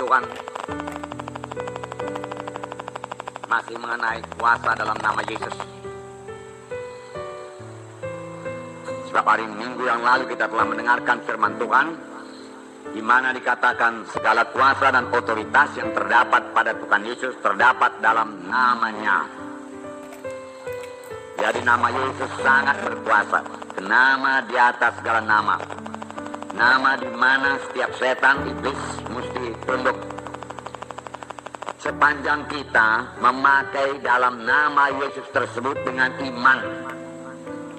Tuhan masih mengenai kuasa dalam nama Yesus. Sebab hari Minggu yang lalu kita telah mendengarkan firman Tuhan, di mana dikatakan segala kuasa dan otoritas yang terdapat pada Tuhan Yesus terdapat dalam namanya. Jadi nama Yesus sangat berkuasa, nama di atas segala nama. Nama di mana setiap setan, iblis mesti tunduk. Sepanjang kita memakai dalam nama Yesus tersebut dengan iman,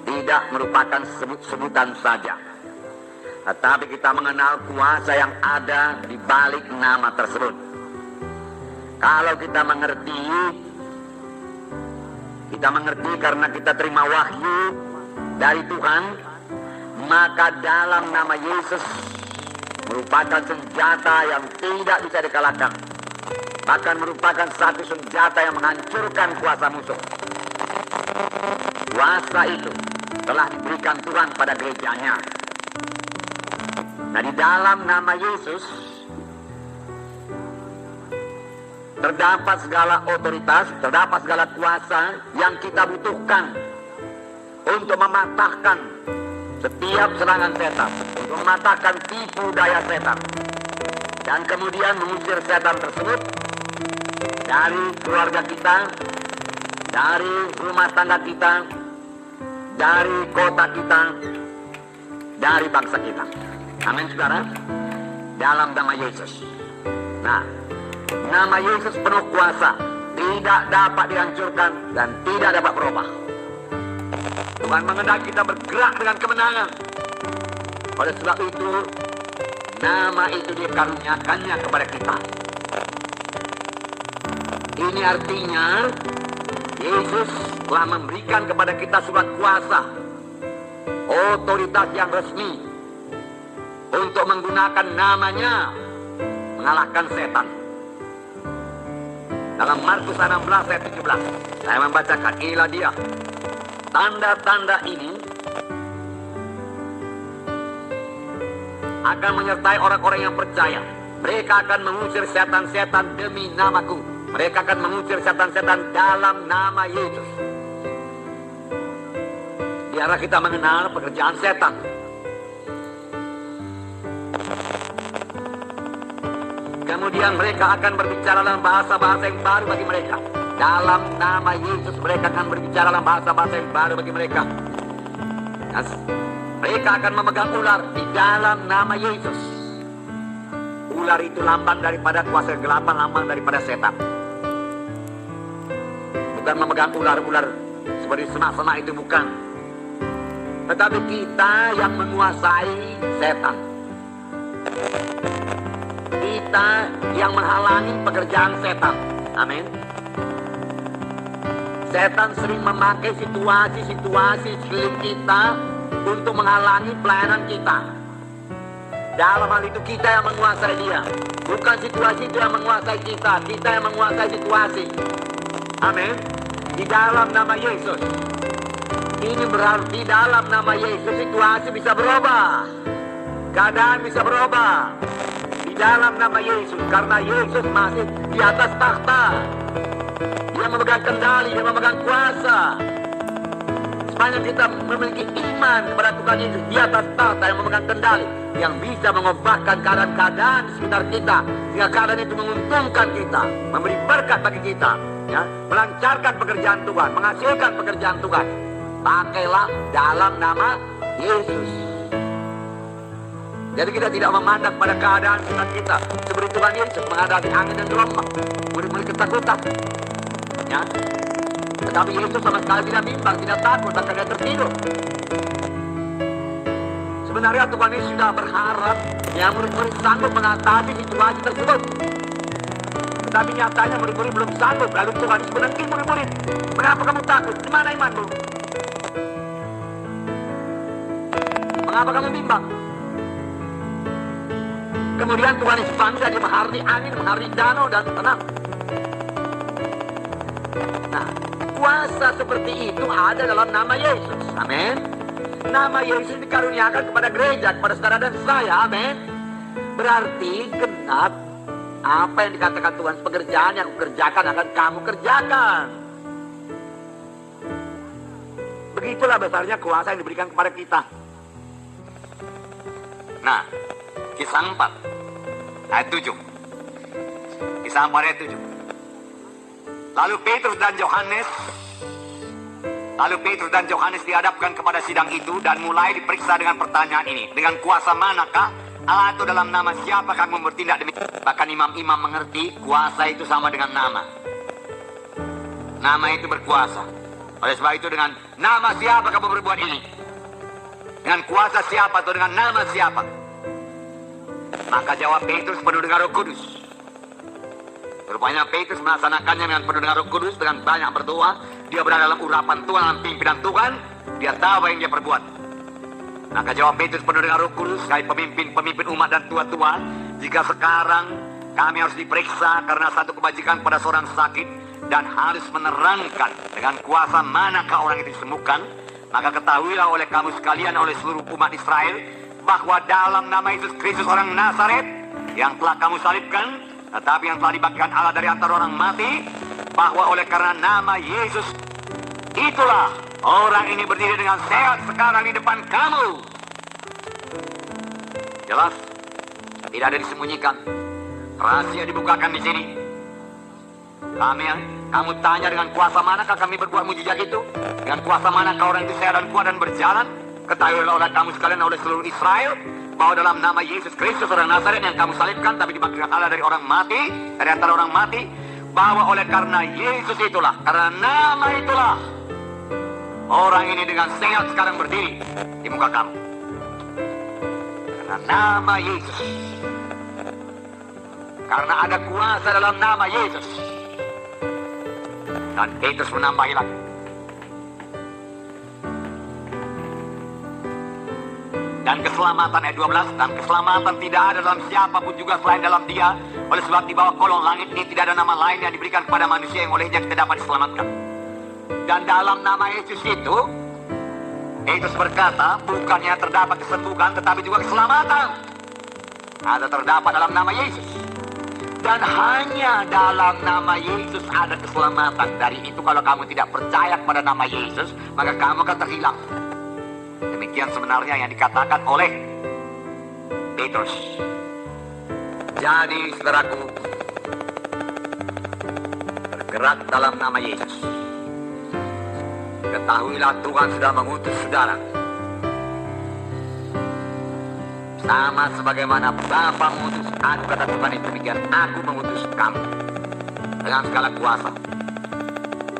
tidak merupakan sebut-sebutan saja, tetapi kita mengenal kuasa yang ada di balik nama tersebut. Kalau kita mengerti karena kita terima wahyu dari Tuhan, maka dalam nama Yesus merupakan senjata yang tidak bisa dikalahkan. Bahkan merupakan satu senjata yang menghancurkan kuasa musuh. Kuasa itu telah diberikan Tuhan pada gerejanya. Nah, di dalam nama Yesus terdapat segala otoritas, terdapat segala kuasa yang kita butuhkan untuk mematahkan setiap serangan setan, untuk mematahkan tipu daya setan, dan kemudian mengusir setan tersebut dari keluarga kita, dari rumah tangga kita, dari kota kita, dari bangsa kita. Amin, saudara. Dalam nama Yesus. Nah, nama Yesus penuh kuasa, tidak dapat dihancurkan dan tidak dapat berubah. Tuhan mengendaki kita bergerak dengan kemenangan. Oleh sebab itu, nama itu dikaruniakannya kepada kita. Ini artinya Yesus telah memberikan kepada kita surat kuasa, otoritas yang resmi untuk menggunakan namanya mengalahkan setan. Dalam Markus 16 ayat 17, saya membacakan, inilah dia. Tanda-tanda ini akan menyertai orang-orang yang percaya. Mereka akan mengusir setan-setan demi namaku. Mereka akan mengusir setan-setan dalam nama Yesus. Biarlah kita mengenal pekerjaan setan. Kemudian mereka akan berbicara dalam bahasa-bahasa yang baru bagi mereka. Dalam nama Yesus mereka akan berbicara dalam bahasa-bahasa yang baru bagi mereka. Mereka akan memegang ular di dalam nama Yesus. Ular itu lambang daripada kuasa kegelapan, lambang daripada setan. Bukan memegang ular-ular seperti semak-semak, itu bukan. Tetapi kita yang menguasai setan. Kita yang menghalangi pekerjaan setan. Amin. Setan sering memakai situasi-situasi sekeliling kita untuk menghalangi pelayanan kita. Dalam hal itu kita yang menguasai dia, bukan situasi itu yang menguasai kita. Kita yang menguasai situasi. Amin. Di dalam nama Yesus. Ini berarti dalam nama Yesus situasi bisa berubah, keadaan bisa berubah. Di dalam nama Yesus, karena Yesus masih di atas takhta. Dia memegang kendali, dia memegang kuasa. Sepanjang kita memiliki iman kepada Tuhan Yesus di atas tahta yang memegang kendali, yang bisa mengubahkan keadaan-keadaan di sekitar kita, sehingga keadaan itu menguntungkan kita, memberi berkat bagi kita, ya, melancarkan pekerjaan Tuhan, menghasilkan pekerjaan Tuhan. Pakailah dalam nama Yesus. Jadi kita tidak memandang pada keadaan sekitar kita, seperti Tuhan Yesus menghadapi angin dan gelombang, murid-murid ketakutan, ya. Tetapi Yesus sama sekali tidak bimbang, tidak takut, bahkan dia tertidur. Sebenarnya Tuhan Yesus sudah berharap ya murid-murid sanggup mengatasi situasi tersebut. Tetapi nyatanya murid-murid belum sanggup. Lalu Tuhan Yesus menegih murid-murid, mengapa kamu takut? Di mana imanmu? Mengapa kamu bimbang? Kemudian Tuhan Yesus bangsa, dia menghardi angin, menghardi danau dan tenang. Nah, kuasa seperti itu ada dalam nama Yesus. Amin. Nama Yesus dikaruniakan kepada gereja, kepada saudara dan saya. Amin. Berarti genap Apa yang dikatakan Tuhan, pekerjaan yang aku kerjakan akan kamu kerjakan. Begitulah besarnya kuasa yang diberikan kepada kita. Nah, Kisah 4 ayat 7. Kisah 4 ayat 7. Lalu Petrus dan Yohanes dihadapkan kepada sidang itu dan mulai diperiksa dengan pertanyaan ini. Dengan kuasa manakah atau dalam nama siapa kamu bertindak demikian? Bahkan imam-imam mengerti kuasa itu sama dengan nama. Nama itu berkuasa. Oleh sebab itu dengan nama siapa kamu berbuat ini? Dengan kuasa siapa atau dengan nama siapa? Maka jawab Petrus penuh dengan Roh Kudus. Rupanya Petrus melaksanakannya dengan penuh dengan Roh Kudus, dengan banyak berdoa. Dia berada dalam urapan Tuhan, dalam pimpinan Tuhan. Dia tahu apa yang dia perbuat. Maka jawab Petrus penuh dengan Roh Kudus, kayak pemimpin umat dan tua-tua, jika sekarang kami harus diperiksa karena satu kebajikan pada seorang sakit dan harus menerangkan dengan kuasa manakah orang itu disembuhkan, maka ketahuilah oleh kamu sekalian, oleh seluruh umat Israel, bahwa dalam nama Yesus Kristus orang Nazaret yang telah kamu salibkan, tetapi yang telah dibangkitkan Allah dari antara orang mati, bahwa oleh karena nama Yesus itulah orang ini berdiri dengan sehat sekarang di depan kamu. Jelas, tidak ada disembunyikan. Rahasia dibukakan di sini. Kamu tanya dengan kuasa manakah kami berbuat mujizat itu? Dengan kuasa manakah orang itu sehat dan kuat dan berjalan? Ketahuilah oleh kamu sekalian, oleh seluruh Israel, bahwa dalam nama Yesus Kristus orang Nazaret yang kamu salibkan tapi dibangkitkan Allah dari orang mati, dari antara orang mati, bahwa oleh karena Yesus itulah, karena nama itulah, orang ini dengan sehat sekarang berdiri di muka kamu. Karena nama Yesus. Karena ada kuasa dalam nama Yesus. Dan Petrus menambahi lagi. Dan keselamatan ayat 12. Dan keselamatan tidak ada dalam siapapun juga selain dalam dia. Oleh sebab di bawah kolong langit ini tidak ada nama lain yang diberikan kepada manusia yang olehnya kita dapat diselamatkan. Dan dalam nama Yesus itu, Petrus berkata, bukannya terdapat kesembuhan tetapi juga keselamatan. Ada terdapat dalam nama Yesus. Dan hanya dalam nama Yesus ada keselamatan. Dari itu kalau kamu tidak percaya kepada nama Yesus, maka kamu akan terhilang. Demikian sebenarnya yang dikatakan oleh Petrus. Jadi saudaraku, bergerak dalam nama Yesus. Ketahuilah Tuhan sudah mengutus saudara. Sama sebagaimana Bapa mengutus aku, kata Tuhan itu demikian, aku mengutus kamu dengan segala kuasa.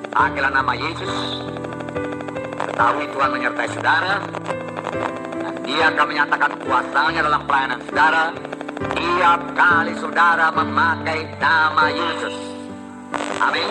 Pakailah nama Yesus. Ketahui Tuhan menyertai saudara, dan Dia akan menyatakan kuasanya dalam pelayanan saudara tiap kali saudara memakai nama Yesus. Amin.